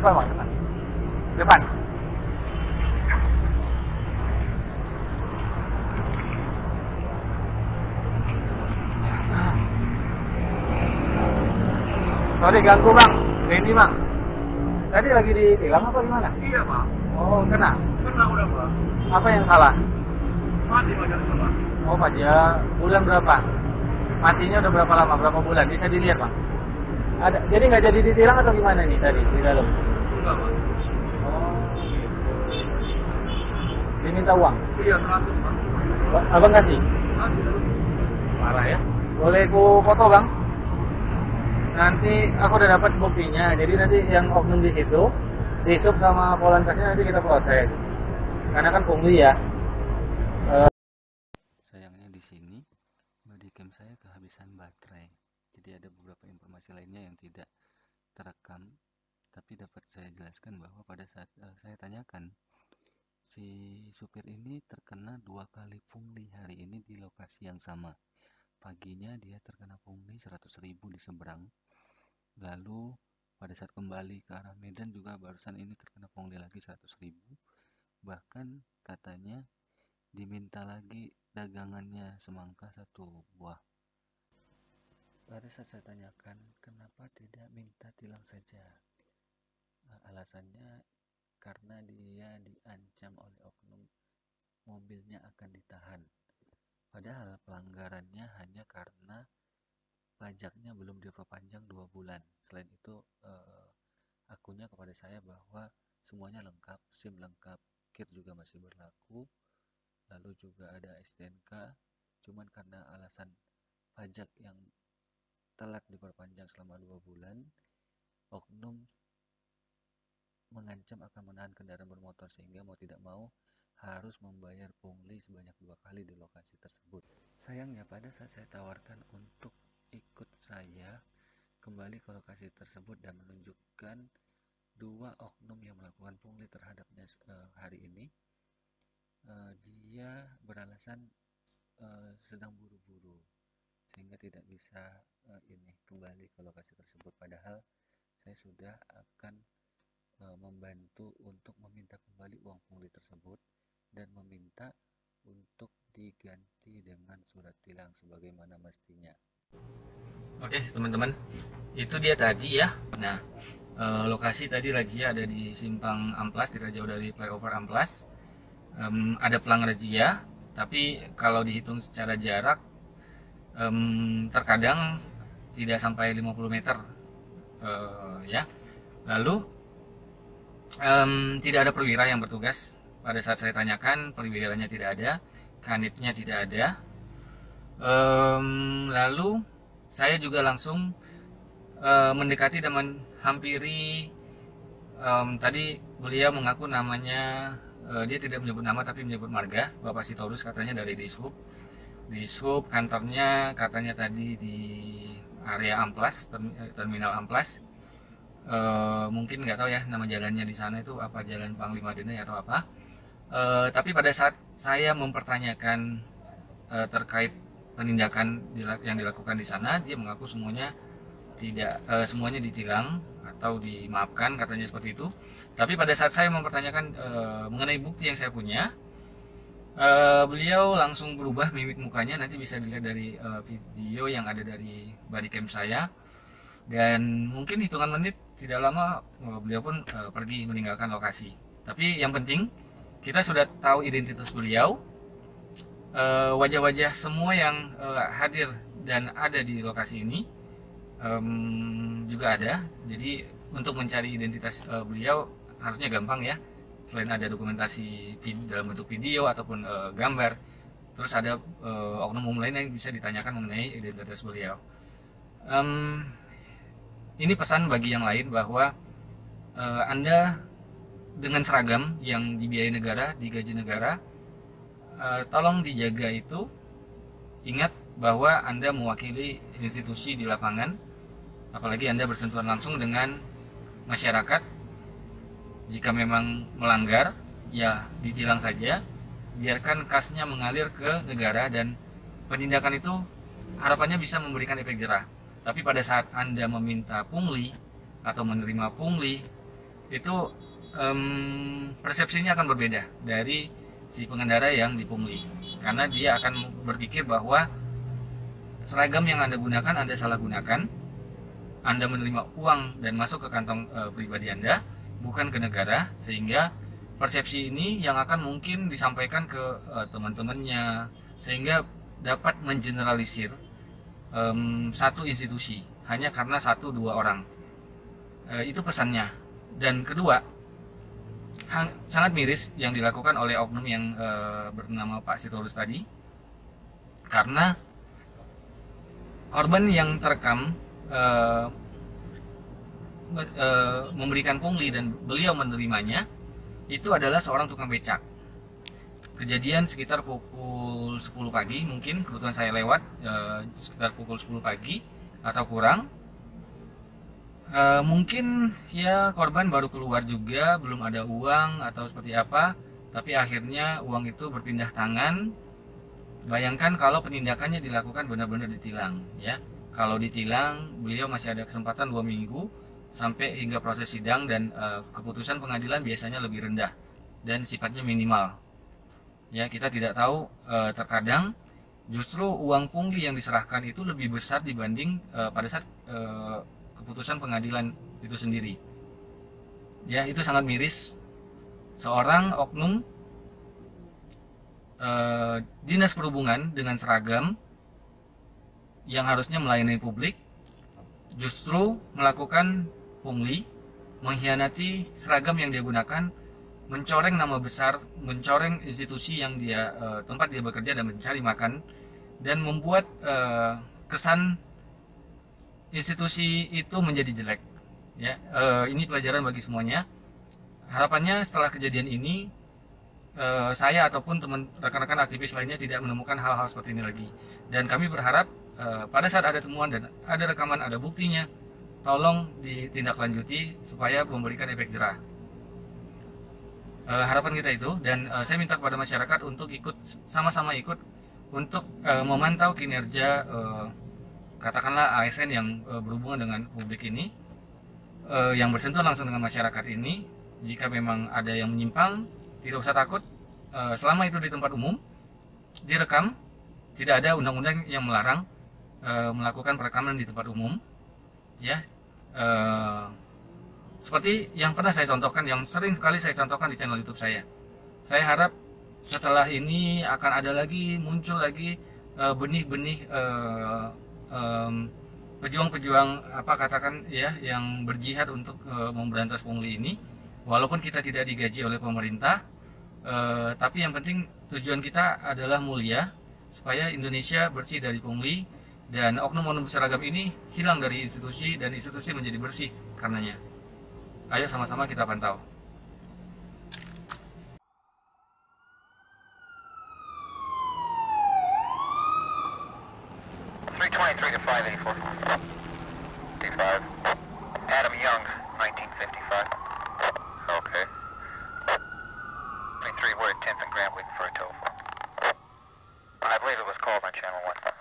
Depan bang, depan. Depan. Sorry ganggu bang, Randy bang. Tadi lagi ditilang apa gimana? Iya pak. Oh kena. Kena udah pak. Apa yang salah? Mati pajak pak. Oh pajak. Bulan berapa? Matinya udah berapa lama? Berapa bulan? Bisa dilihat bang. Ada. Jadi nggak jadi ditilang atau gimana nih tadi di dalam? Enggak pak. Oh. Diminta uang? Iya 100 pak. Abang kasih? Kasih. Parah ya. Boleh ku foto bang? Nanti aku udah dapat buktinya. Jadi nanti yang oknum di situ, disup sama polantasnya nanti kita proses. Karena kan pungli ya. Sayangnya di sini bodycam saya kehabisan baterai. Jadi ada beberapa informasi lainnya yang tidak terekam. Tapi dapat saya jelaskan bahwa pada saat saya tanyakan, si supir ini terkena 2 kali pungli hari ini di lokasi yang sama. Paginya dia terkena pungli 100.000 di seberang. Lalu pada saat kembali ke arah Medan juga barusan ini terkena pungli lagi 100.000. Bahkan katanya diminta lagi dagangannya semangka 1 buah. Pada saat saya tanyakan kenapa tidak minta tilang saja, alasannya karena dia diancam oleh oknum mobilnya akan ditahan. Padahal pelanggarannya hanya karena pajaknya belum diperpanjang 2 bulan. Selain itu akunya kepada saya bahwa semuanya lengkap, SIM lengkap, kit juga masih berlaku, lalu juga ada STNK. Cuman karena alasan pajak yang telat diperpanjang selama 2 bulan, oknum mengancam akan menahan kendaraan bermotor sehingga mau tidak mau harus membayar pungli sebanyak 2 kali di lokasi tersebut. Sayangnya pada saat saya tawarkan untuk ikut saya kembali ke lokasi tersebut dan menunjukkan 2 oknum yang melakukan pungli terhadapnya hari ini, dia beralasan sedang buru-buru sehingga tidak bisa kembali ke lokasi tersebut. Padahal saya sudah akan membantu untuk meminta kembali uang pungli tersebut dan meminta untuk diganti dengan surat tilang sebagaimana mestinya. Oke teman-teman, itu dia tadi ya. Nah, lokasi tadi razia ada di Simpang Amplas, tidak jauh dari flyover Amplas. Ada pelang razia, tapi kalau dihitung secara jarak terkadang tidak sampai 50 meter ya. Lalu tidak ada perwira yang bertugas. Pada saat saya tanyakan, perwiranya tidak ada, kanitnya tidak ada. Lalu saya juga langsung mendekati dan menghampiri. Tadi beliau mengaku namanya, dia tidak menyebut nama tapi menyebut marga, Bapak Sitorus katanya dari Dishub. Kantornya katanya tadi di area Amplas, terminal Amplas. Mungkin nggak tahu ya nama jalannya di sana itu apa, Jalan Panglima Dene atau apa. Tapi pada saat saya mempertanyakan terkait penindakan yang dilakukan di sana, dia mengaku semuanya semuanya ditilang atau dimaafkan, katanya seperti itu. Tapi pada saat saya mempertanyakan mengenai bukti yang saya punya, beliau langsung berubah mimik mukanya. Nanti bisa dilihat dari video yang ada dari bodycam saya. Dan mungkin hitungan menit tidak lama beliau pun pergi meninggalkan lokasi. Tapi yang penting kita sudah tahu identitas beliau, wajah-wajah semua yang hadir dan ada di lokasi ini juga ada. Jadi untuk mencari identitas beliau harusnya gampang ya. Selain ada dokumentasi dalam bentuk video ataupun gambar, terus ada oknum lain yang bisa ditanyakan mengenai identitas beliau. Ini pesan bagi yang lain bahwa Anda dengan seragam yang dibiayai negara, digaji negara, tolong dijaga itu. Ingat bahwa Anda mewakili institusi di lapangan, apalagi Anda bersentuhan langsung dengan masyarakat. Jika memang melanggar, ya ditilang saja, biarkan kasnya mengalir ke negara, dan penindakan itu harapannya bisa memberikan efek jerah. Tapi pada saat Anda meminta pungli atau menerima pungli, itu persepsinya akan berbeda dari si pengendara yang dipungli, karena dia akan berpikir bahwa seragam yang Anda gunakan Anda salah gunakan, Anda menerima uang dan masuk ke kantong pribadi Anda, bukan ke negara, sehingga persepsi ini yang akan mungkin disampaikan ke teman-temannya, sehingga dapat mengeneralisir satu institusi hanya karena 1-2 orang. Itu pesannya. Dan kedua, sangat miris yang dilakukan oleh oknum yang bernama Pak Sitorus tadi, karena korban yang terekam memberikan pungli dan beliau menerimanya itu adalah seorang tukang becak. Kejadian sekitar pukul 10 pagi, mungkin kebetulan saya lewat sekitar pukul 10 pagi atau kurang. Mungkin ya korban baru keluar juga, belum ada uang atau seperti apa, tapi akhirnya uang itu berpindah tangan. Bayangkan kalau penindakannya dilakukan benar-benar ditilang, ya. Kalau ditilang, beliau masih ada kesempatan 2 minggu sampai hingga proses sidang, dan keputusan pengadilan biasanya lebih rendah dan sifatnya minimal. Ya, kita tidak tahu, terkadang justru uang pungli yang diserahkan itu lebih besar dibanding pada saat keputusan pengadilan itu sendiri. Ya, itu sangat miris. Seorang oknum dinas perhubungan dengan seragam yang harusnya melayani publik justru melakukan pungli, mengkhianati seragam yang dia gunakan, mencoreng nama besar, mencoreng institusi yang dia tempat dia bekerja dan mencari makan, dan membuat kesan institusi itu menjadi jelek. Ya, ini pelajaran bagi semuanya. Harapannya setelah kejadian ini saya ataupun rekan-rekan aktivis lainnya tidak menemukan hal-hal seperti ini lagi. Dan kami berharap pada saat ada temuan dan ada rekaman, ada buktinya, tolong ditindaklanjuti supaya memberikan efek jerah. Harapan kita itu, dan saya minta kepada masyarakat untuk sama-sama ikut untuk memantau kinerja katakanlah ASN yang berhubungan dengan publik ini, yang bersentuh langsung dengan masyarakat ini. Jika memang ada yang menyimpang, tidak usah takut, selama itu di tempat umum, direkam, tidak ada undang-undang yang melarang melakukan perekaman di tempat umum. Ya, seperti yang pernah saya contohkan, yang sering sekali saya contohkan di channel YouTube saya. Saya harap setelah ini akan ada lagi, muncul lagi benih-benih pejuang-pejuang katakan ya, yang berjihad untuk memberantas pungli ini. Walaupun kita tidak digaji oleh pemerintah, tapi yang penting tujuan kita adalah mulia, supaya Indonesia bersih dari pungli dan oknum-oknum berseragam ini hilang dari institusi, dan institusi menjadi bersih karenanya. Ayo sama-sama kita pantau. to 584. D5. Adam Young, 1955. Okay. 23, we're at 10th and Grant waiting for a telephone. I believe it was called on channel 1.